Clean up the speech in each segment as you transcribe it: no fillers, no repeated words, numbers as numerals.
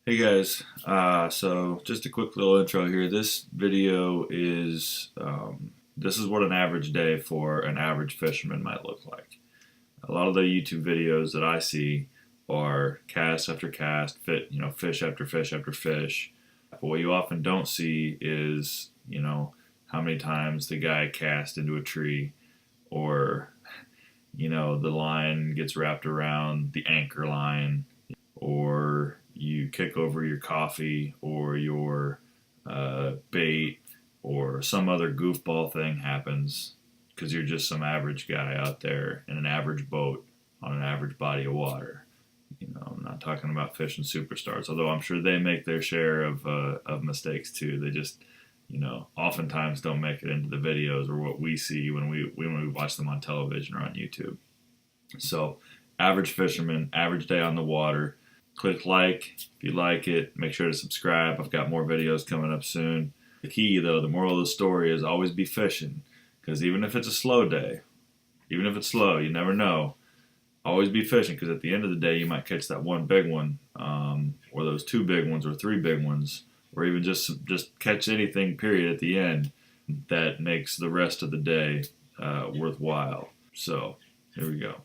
Hey guys, so just a quick little intro here. This video is this is what an average day for an average fisherman might look like. A lot of the YouTube videos that I see are cast after cast, fish after fish after fish. But what you often don't see is, how many times the guy cast into a tree, or the line gets wrapped around the anchor line, or you kick over your coffee or your bait, or some other goofball thing happens because you're just some average guy out there in an average boat on an average body of water. I'm not talking about fishing superstars, although I'm sure they make their share of mistakes too. They just, oftentimes don't make it into the videos or what we see when we watch them on television or on YouTube. So, average fisherman, average day on the water. Click like if you like it. Make sure to subscribe. I've got more videos coming up soon. The key, though, the moral of the story is always be fishing, because even if it's a slow day, even if it's slow, you never know. Always be fishing, because at the end of the day, you might catch that one big one, or those two big ones, or three big ones, or even just catch anything, period, at the end that makes the rest of the day worthwhile. So, here we go.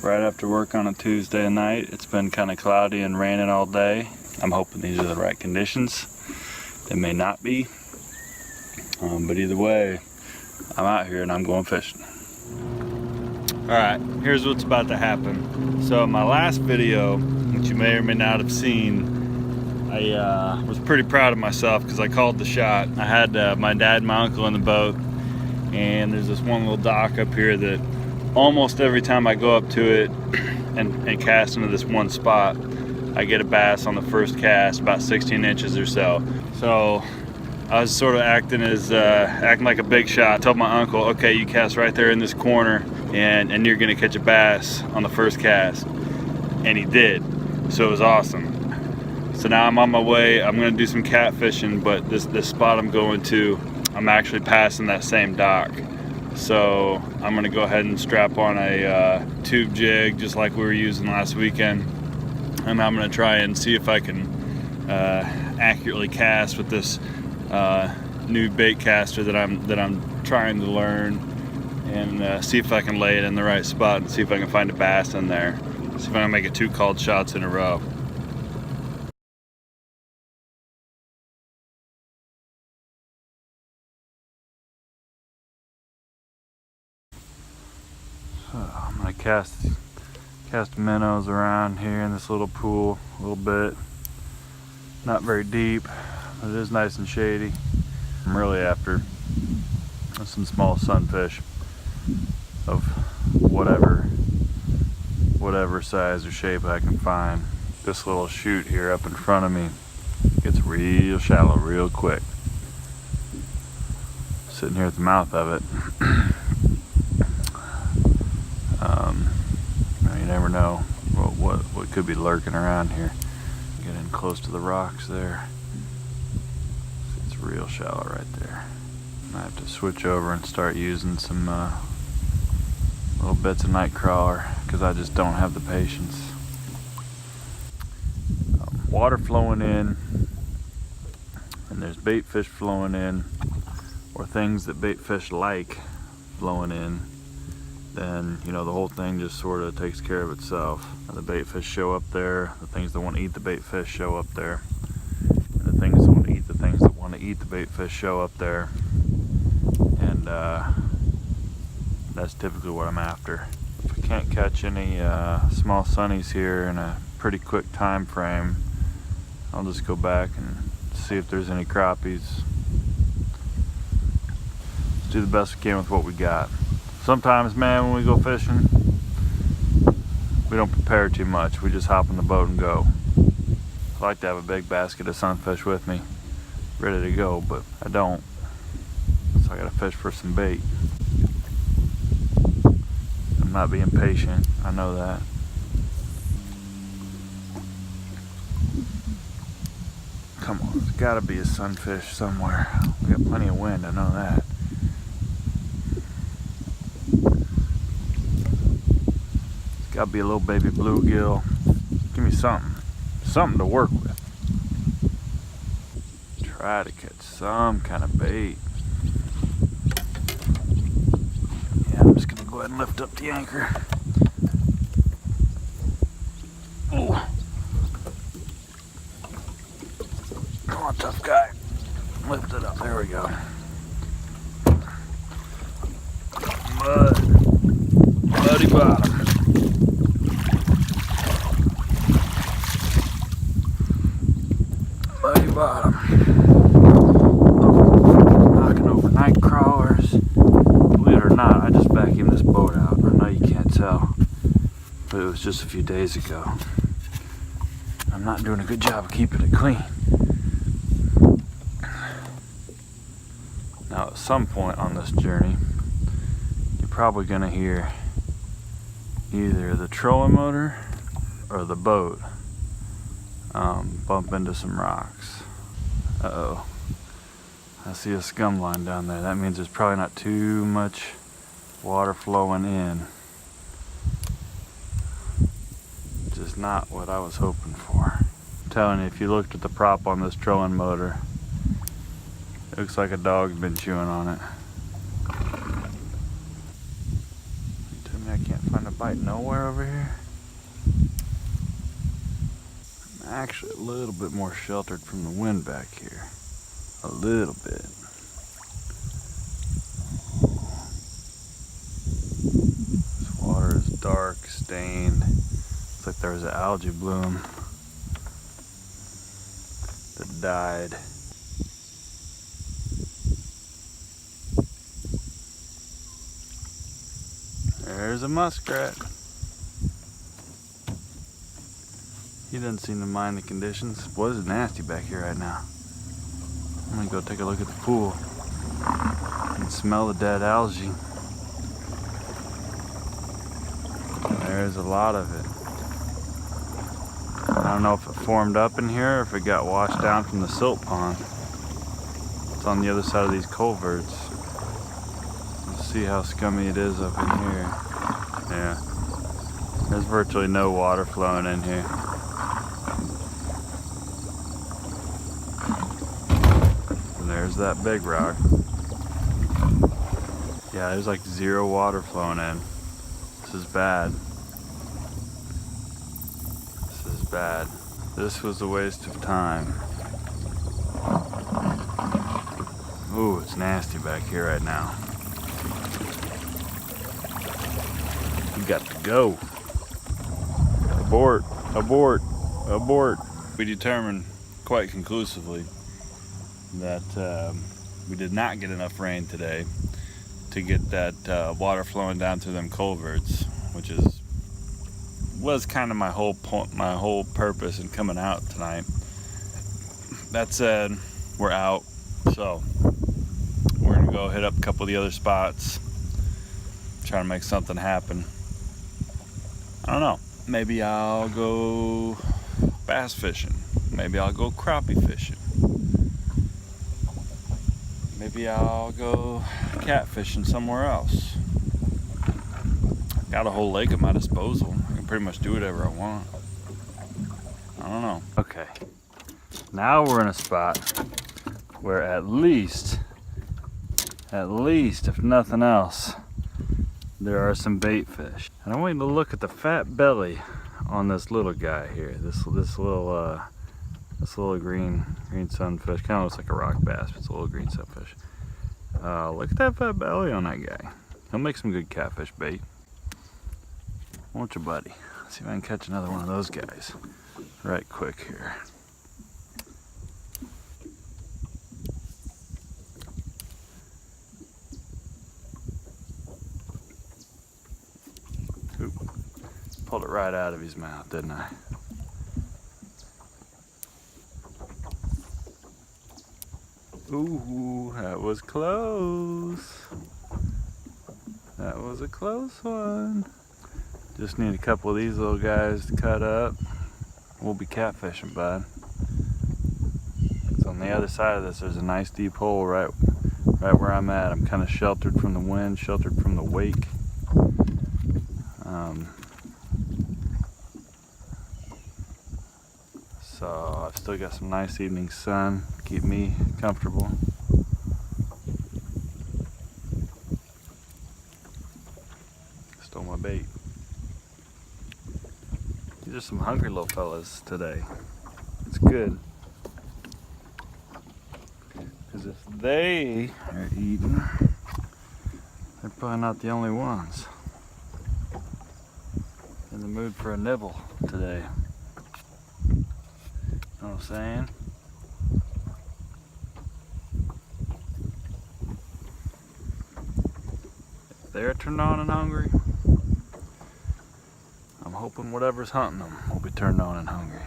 Right after work on a Tuesday night. It's been kind of cloudy and raining all day. I'm hoping these are the right conditions. They may not be, but either way, I'm out here and I'm going fishing. Alright, here's what's about to happen. So in my last video, which you may or may not have seen, I was pretty proud of myself because I called the shot. I had my dad and my uncle in the boat, and there's this one little dock up here that almost every time I go up to it and cast into this one spot, I get a bass on the first cast, about 16 inches or so. So I was sort of acting like a big shot. I told my uncle, okay, you cast right there in this corner and you're gonna catch a bass on the first cast. And he did, so it was awesome. So now I'm on my way. I'm gonna do some catfishing, but this spot I'm going to, I'm actually passing that same dock. So I'm gonna go ahead and strap on a tube jig just like we were using last weekend, and I'm gonna try and see if I can accurately cast with this new bait caster that I'm trying to learn, and see if I can lay it in the right spot and see if I can find a bass in there. See if I can make it 2 called shots in a row. I'm gonna cast minnows around here in this little pool a little bit. Not very deep, but it is nice and shady. I'm really after some small sunfish of whatever size or shape I can find. This little chute here up in front of me gets real shallow real quick. Sitting here at the mouth of it. You never know what could be lurking around here. Get in close to the rocks there. It's real shallow right there. I have to switch over and start using some little bits of night crawler because I just don't have the patience. Water flowing in, and there's bait fish flowing in, or things that bait fish like flowing in, then the whole thing just sort of takes care of itself. The bait fish show up there, the things that want to eat the bait fish show up there, and the things that want to eat the things that want to eat the bait fish show up there, and that's typically what I'm after. If I can't catch any small sunnies here in a pretty quick time frame, I'll just go back and see if there's any crappies. Let's do the best we can with what we got. Sometimes, man, when we go fishing, we don't prepare too much. We just hop in the boat and go. I like to have a big basket of sunfish with me. ready to go, but I don't. So I gotta fish for some bait. I'm not being patient, I know that. Come on, there's gotta be a sunfish somewhere. We got plenty of wind, I know that. There's gotta be a little baby bluegill. Give me something to work with. Try to catch some kind of bait. Yeah, I'm just gonna go ahead and lift up the anchor. Oh. Come on, tough guy. Lift it up. There we go. Muddy bottom. Muddy bottom. Knocking over night crawlers. Believe it or not, I just vacuumed this boat out. I know you can't tell, but it was just a few days ago. I'm not doing a good job of keeping it clean. Now, at some point on this journey, you're probably going to hear either the trolling motor or the boat bump into some rocks. Uh-oh. I see a scum line down there. That means there's probably not too much water flowing in. Just not what I was hoping for. I'm telling you, if you looked at the prop on this trolling motor, it looks like a dog's been chewing on it. You tell me I can't find a bite nowhere over here? I'm actually a little bit more sheltered from the wind back here. A little bit. This water is dark, stained. Looks like there was an algae bloom that died. There's a muskrat. He doesn't seem to mind the conditions. Boy, this is nasty back here right now. I'm gonna go take a look at the pool and smell the dead algae. There's a lot of it. I don't know if it formed up in here or if it got washed down from the silt pond. It's on the other side of these culverts. Let's see how scummy it is up in here. Yeah, there's virtually no water flowing in here. And there's that big rock. Yeah, there's like zero water flowing in. This is bad. This is bad. This was a waste of time. Ooh, it's nasty back here right now. We got to go. Abort, abort, abort. We determined quite conclusively that we did not get enough rain today to get that water flowing down through them culverts, which was kind of my whole point, my whole purpose in coming out tonight. That said, we're out, so we're gonna go hit up a couple of the other spots, try to make something happen. I don't know, maybe I'll go bass fishing, maybe I'll go crappie fishing, maybe I'll go catfishing somewhere else. Got a whole lake at my disposal. I can pretty much do whatever I want. I don't know. Okay, now we're in a spot where at least if nothing else, there are some bait fish. And I want you to look at the fat belly on this little guy here. This little green sunfish. Kind of looks like a rock bass, but it's a little green sunfish. Look at that fat belly on that guy. He'll make some good catfish bait. Won't you, buddy? Let's see if I can catch another one of those guys right quick here. Oop. Pulled it right out of his mouth, didn't I? Ooh, that was close. That was a close one. Just need a couple of these little guys to cut up. We'll be catfishing, bud. So on the other side of this, there's a nice deep hole right where I'm at. I'm kind of sheltered from the wind, sheltered from the wake. So I've still got some nice evening sun, keep me comfortable. Stole my bait. These are some hungry little fellas today. It's good. Because if they are eating, they're probably not the only ones in the mood for a nibble today. Know what I'm saying? If they're turned on and hungry, I'm hoping whatever's hunting them will be turned on and hungry.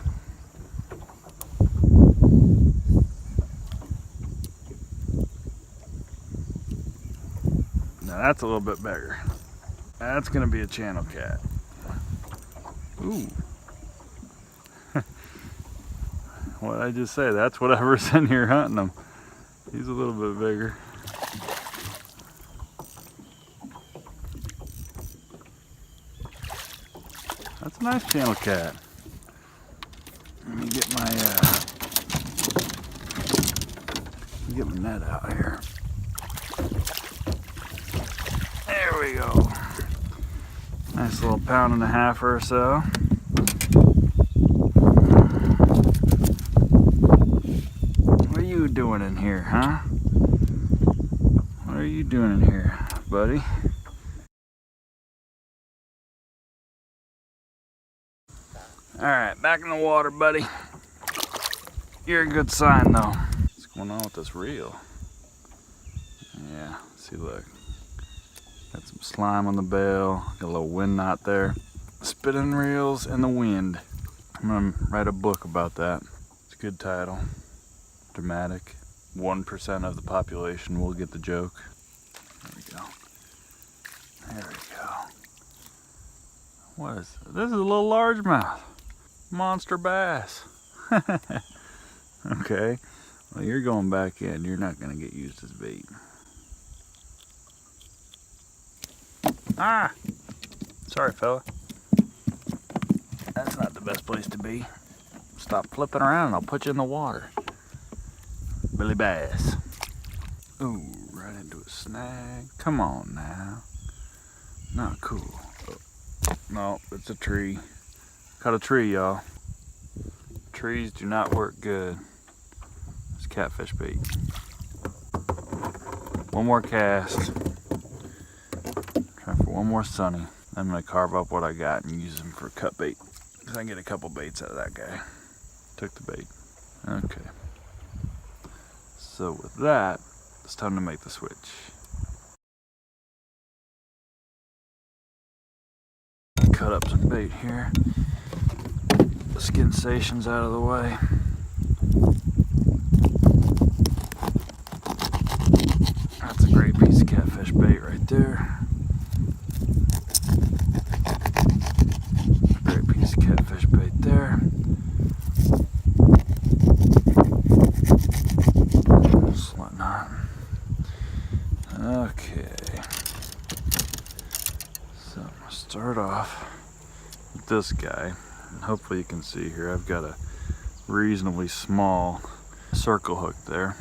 Now that's a little bit bigger. That's gonna be a channel cat. Ooh. What did I just say? That's whatever's in here hunting them. He's a little bit bigger. That's a nice channel cat. Let me get my net out here. There we go. Nice little 1.5 pounds or so. What are you doing in here, huh? What are you doing in here, buddy? Alright, back in the water, buddy. You're a good sign, though. What's going on with this reel? Yeah, see, look. Got some slime on the bail. Got a little wind knot there. Spinning reels in the wind. I'm gonna write a book about that. It's a good title. Dramatic. 1% of the population will get the joke. There we go. There we go. What is this? This is a little largemouth. Monster bass. Okay. Well, you're going back in. You're not going to get used as bait. Ah! Sorry, fella. That's not the best place to be. Stop flipping around and I'll put you in the water. Billy bass. Ooh, right into a snag. Come on now. Not cool. Oh, no, it's a tree. Cut a tree, y'all. Trees do not work good. It's catfish bait. One more cast. Try for one more sunny. I'm gonna carve up what I got and use them for cut bait. Cause I can get a couple baits out of that guy. Took the bait. Okay. So with that, it's time to make the switch. Cut up some bait here. The skin station's out of the way. That's a great piece of catfish bait right there. Great piece of catfish bait there. Slot knot. Okay. So I'm gonna start off with this guy. And hopefully you can see here I've got a reasonably small circle hook there.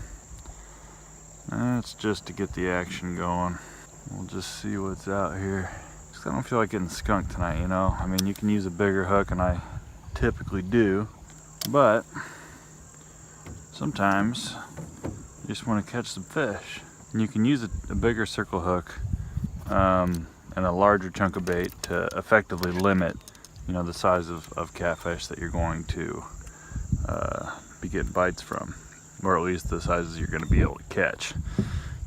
That's just to get the action going. We'll just see what's out here. Just I don't feel like getting skunked tonight, you know. I mean, you can use a bigger hook, and I typically do, but sometimes you just want to catch some fish. And you can use a bigger circle hook and a larger chunk of bait to effectively limit, you know, the size of catfish that you're going to be getting bites from, or at least the sizes you're going to be able to catch.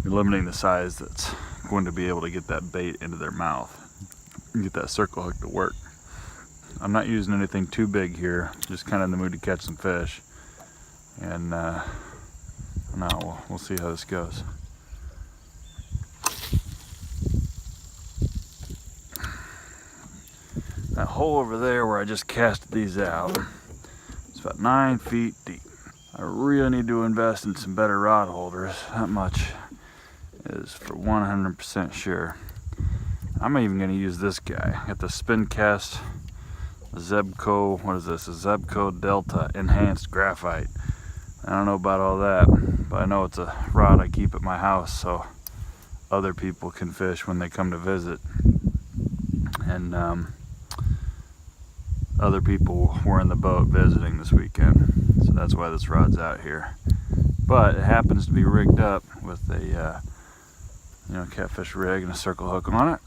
You're limiting the size that's going to be able to get that bait into their mouth and get that circle hook to work. I'm not using anything too big here, just kind of in the mood to catch some fish, and No, we'll see how this goes. That hole over there where I just casted these out, it's about 9 feet deep. I really need to invest in some better rod holders. That much is for 100% sure. I'm even going to use this guy. Got the spin cast Zebco, what is this? A Zebco Delta Enhanced Graphite. I don't know about all that, but I know it's a rod I keep at my house so other people can fish when they come to visit. And other people were in the boat visiting this weekend, so that's why this rod's out here. But it happens to be rigged up with a catfish rig and a circle hook on it.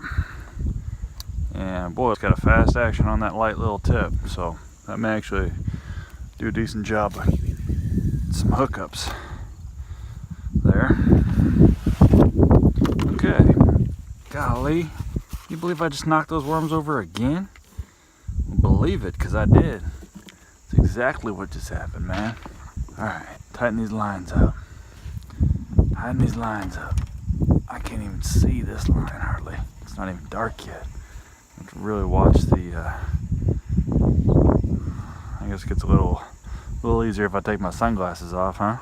And boy, it's got a fast action on that light little tip, so that may actually do a decent job of some hookups there. Okay. Golly, you believe I just knocked those worms over again? Believe it, because I did. It's exactly what just happened, man. Alright, tighten these lines up. Tighten these lines up. I can't even see this line hardly. It's not even dark yet. I have to really watch the, I guess it gets a little easier if I take my sunglasses off, huh?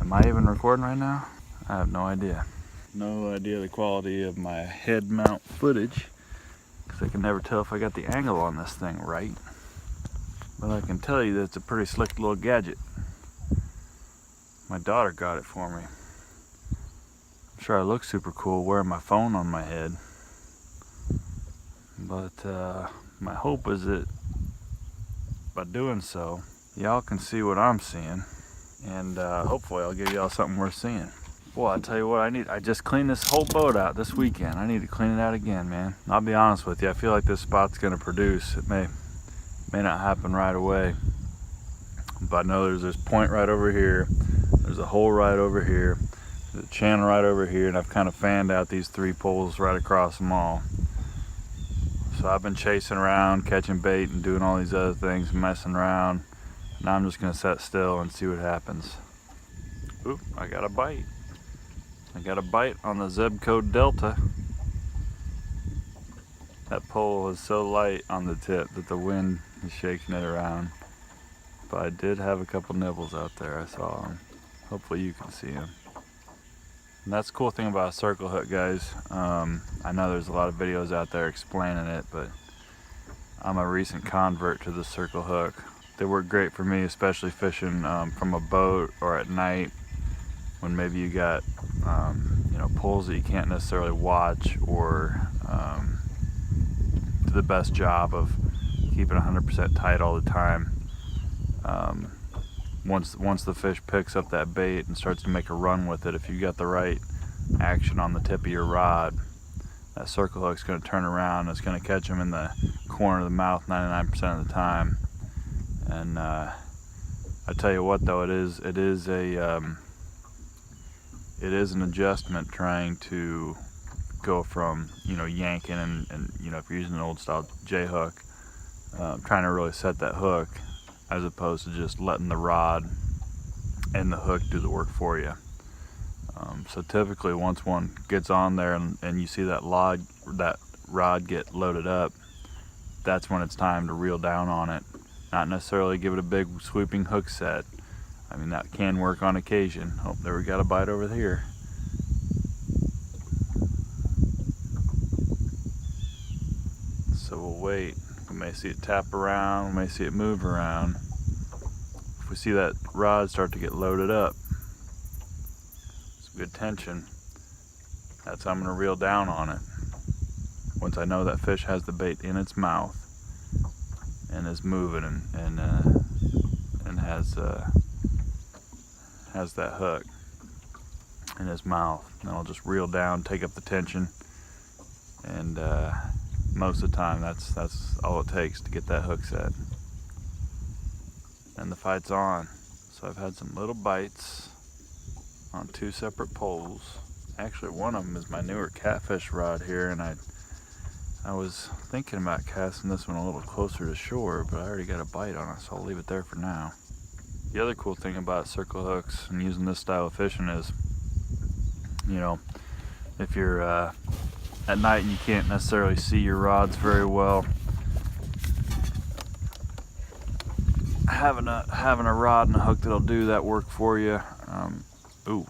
Am I even recording right now? I have no idea. No idea the quality of my head mount footage, because I can never tell if I got the angle on this thing right. But I can tell you that it's a pretty slick little gadget. My daughter got it for me. I'm sure I look super cool wearing my phone on my head. But my hope is that by doing so, y'all can see what I'm seeing. And hopefully I'll give y'all something worth seeing. Boy, I tell you what, I just cleaned this whole boat out this weekend. I need to clean it out again, man. I'll be honest with you, I feel like this spot's gonna produce. It may not happen right away. But I know there's this point right over here. There's a hole right over here. There's a channel right over here, and I've kind of fanned out these 3 poles right across them all. So I've been chasing around, catching bait and doing all these other things, messing around. Now I'm just gonna sit still and see what happens. Oop, I got a bite. I got a bite on the Zebco Delta. That pole is so light on the tip that the wind is shaking it around. But I did have a couple nibbles out there, I saw them. Hopefully you can see them. And that's the cool thing about a circle hook, guys. I know there's a lot of videos out there explaining it, but I'm a recent convert to the circle hook. They work great for me, especially fishing from a boat or at night when maybe you got pulls that you can't necessarily watch or do the best job of keeping 100% tight all the time. Once the fish picks up that bait and starts to make a run with it, if you got the right action on the tip of your rod, that circle hook's going to turn around and it's going to catch them in the corner of the mouth 99% of the time. And I tell you what, though, it is an adjustment trying to go from yanking and if you're using an old style J hook, trying to really set that hook, as opposed to just letting the rod and the hook do the work for you. So typically once one gets on there and you see that rod get loaded up, that's when it's time to reel down on it. Not necessarily give it a big sweeping hook set. I mean, that can work on occasion. Oh, there we got a bite over here. So we'll wait. We may see it tap around, we may see it move around. If we see that rod start to get loaded up, some good tension, that's how I'm going to reel down on it. Once I know that fish has the bait in its mouth and is moving and has that hook in his mouth, then I'll just reel down, take up the tension, and most of the time that's all it takes to get that hook set. And the fight's on. So I've had some little bites on 2 separate poles. Actually, one of them is my newer catfish rod here, and I was thinking about casting this one a little closer to shore, but I already got a bite on it, so I'll leave it there for now. The other cool thing about circle hooks and using this style of fishing is, you know, if you're at night and you can't necessarily see your rods very well, having a rod and a hook that'll do that work for you. Ooh,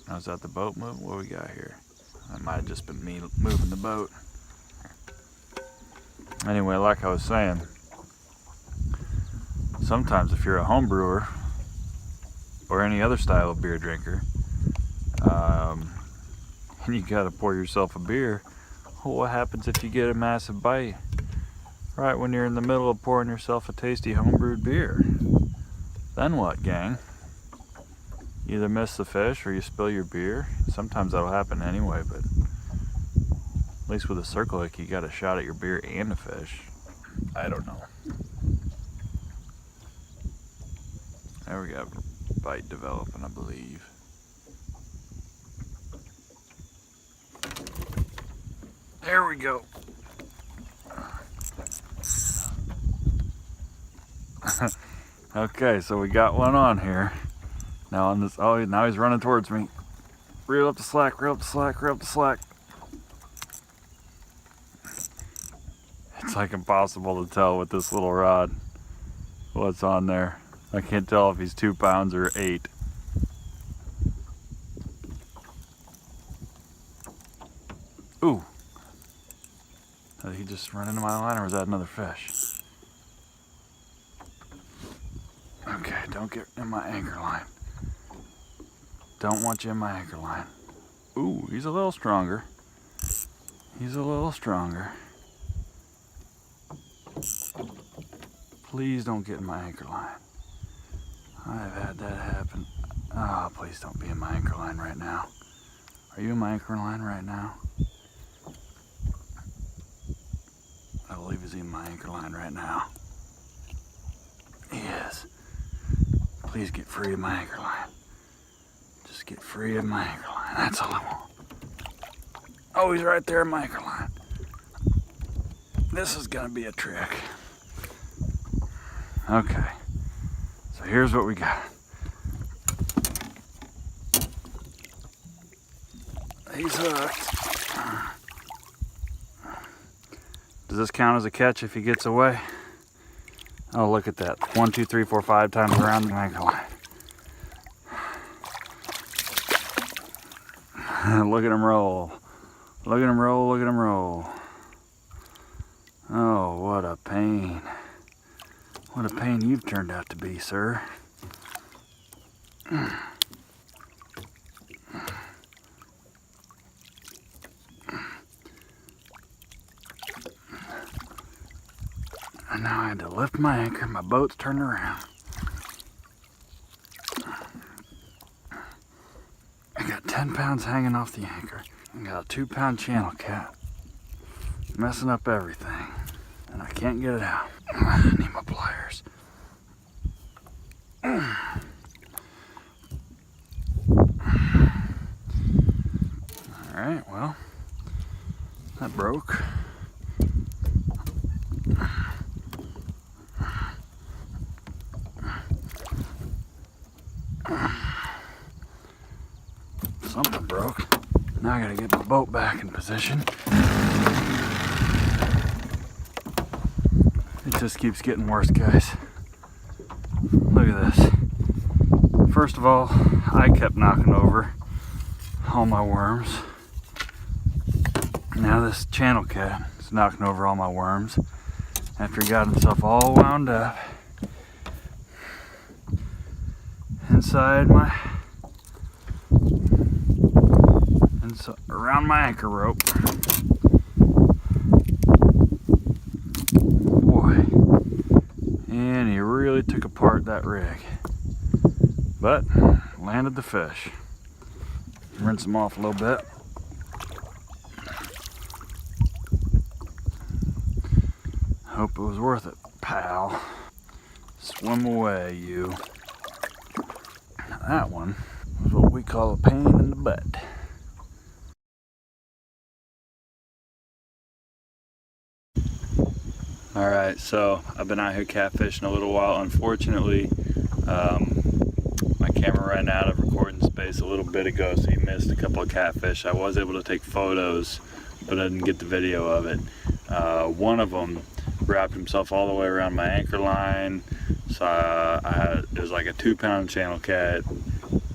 now is that the boat moving? What we got here? That might have just been me moving the boat. Anyway, like I was saying, sometimes if you're a home brewer or any other style of beer drinker, and you gotta pour yourself a beer, well, what happens if you get a massive bite right when you're in the middle of pouring yourself a tasty homebrewed beer? Then what, gang? You either miss the fish or you spill your beer. Sometimes that'll happen anyway, but at least with a circle hook, you got a shot at your beer and a fish. I don't know. There we go, bite developing, I believe. There we go. Okay, so we got one on here. Now on this, oh, now he's running towards me. Reel up the slack, reel up the slack, reel up the slack. It's like impossible to tell with this little rod what's on there. I can't tell if he's 2 pounds or 8. Ooh. Did he just run into my line or was that another fish? Okay, don't get in my anchor line. Don't want you in my anchor line. Ooh, he's a little stronger. He's a little stronger. Please don't get in my anchor line. I've had that happen. Oh, please don't be in my anchor line right now. Are you in my anchor line right now? I believe he's in my anchor line right now. He is. Please get free of my anchor line. Just get free of my anchor line. That's all I want. Oh, he's right there in my anchor line. This is gonna be a trick. Okay. So here's what we got. He's hooked. Does this count as a catch if he gets away? Oh, look at that. 1, 2, 3, 4, 5 times around the anchor line. Look at him roll. Look at him roll, look at him roll. Oh, what a pain. What a pain you've turned out to be, sir. And now I had to lift my anchor, my boat's turned around. I got 10 pounds hanging off the anchor. I got a 2-pound channel cat messing up everything. And I can't get it out. I need my pliers. Alright, well, that broke. Something broke. Now I gotta get my boat back in position. It just keeps getting worse, guys. Look at this. First of all, I kept knocking over all my worms. Now this channel cat is knocking over all my worms after he got himself all wound up inside around my anchor rope. Boy, and he really took apart that rig, but landed the fish. Rinse him off a little bit. Hope it was worth it, pal. Swim away, you. Now that one was what we call a pain in the butt. Alright, so I've been out here catfishing a little while. Unfortunately, My camera ran out of recording space a little bit ago, so you missed a couple of catfish. I was able to take photos, but I didn't get the video of it. One of them wrapped himself all the way around my anchor line, so it was like a 2-pound channel cat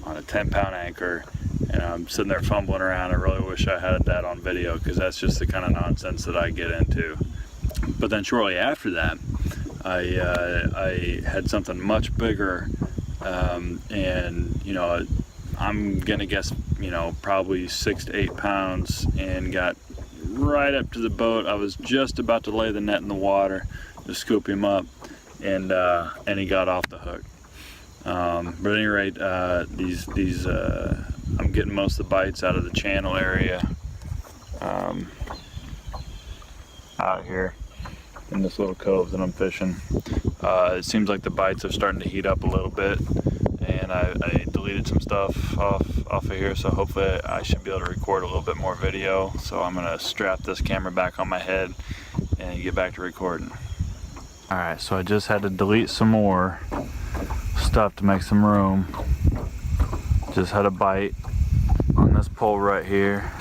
on a 10-pound anchor, and I'm sitting there fumbling around. I really wish I had that on video, because that's just the kind of nonsense that I get into. But then shortly after that, I had something much bigger, and you know, I'm gonna guess, you know, probably 6 to 8 pounds, and got right up to the boat. I was just about to lay the net in the water to scoop him up, and he got off the hook. But at any rate, I'm getting most of the bites out of the channel area, out here in this little cove that I'm fishing. It seems like the bites are starting to heat up a little bit, and I deleted some stuff off of here, so hopefully I should be able to record a little bit more video. So I'm gonna strap this camera back on my head and get back to recording. Alright, so I just had to delete some more stuff to make some room. Just had a bite on this pole right here.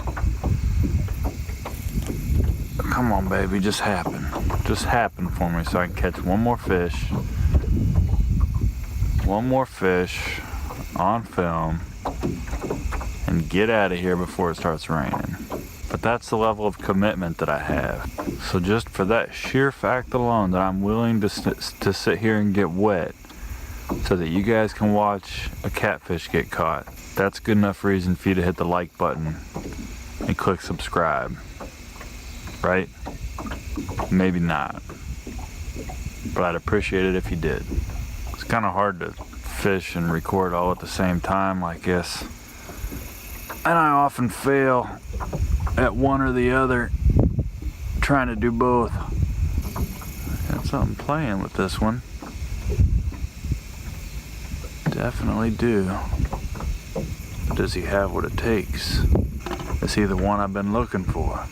Come on, baby, just happen. Just happen for me so I can catch one more fish. One more fish on film and get out of here before it starts raining. But that's the level of commitment that I have. So just for that sheer fact alone, that I'm willing to sit here and get wet so that you guys can watch a catfish get caught, that's good enough reason for you to hit the like button and click subscribe. Right? Maybe not, but I'd appreciate it if you did. It's kind of hard to fish and record all at the same time, I guess, and I often fail at one or the other, trying to do both. Got something playing with this one. Definitely do. Does he have what it takes? Is he the one I've been looking for?